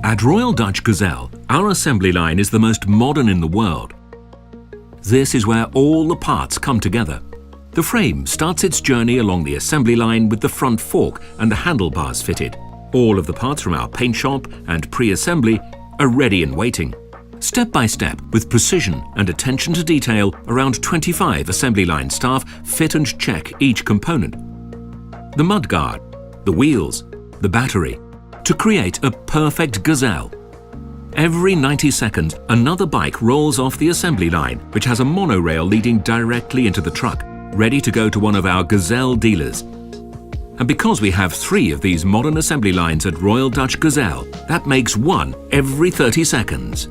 At Royal Dutch Gazelle, our assembly line is the most modern in the world. This is where all the parts come together. The frame starts its journey along the assembly line with the front fork and the handlebars fitted. All of the parts from our paint shop and pre-assembly are ready and waiting. Step by step, with precision and attention to detail, around 25 assembly line staff fit and check each component. The mudguard, the wheels, the battery, to create a perfect Gazelle. Every 90 seconds, another bike rolls off the assembly line, which has a monorail leading directly into the truck, ready to go to one of our Gazelle dealers. And because we have 3 of these modern assembly lines at Royal Dutch Gazelle, that makes one every 30 seconds.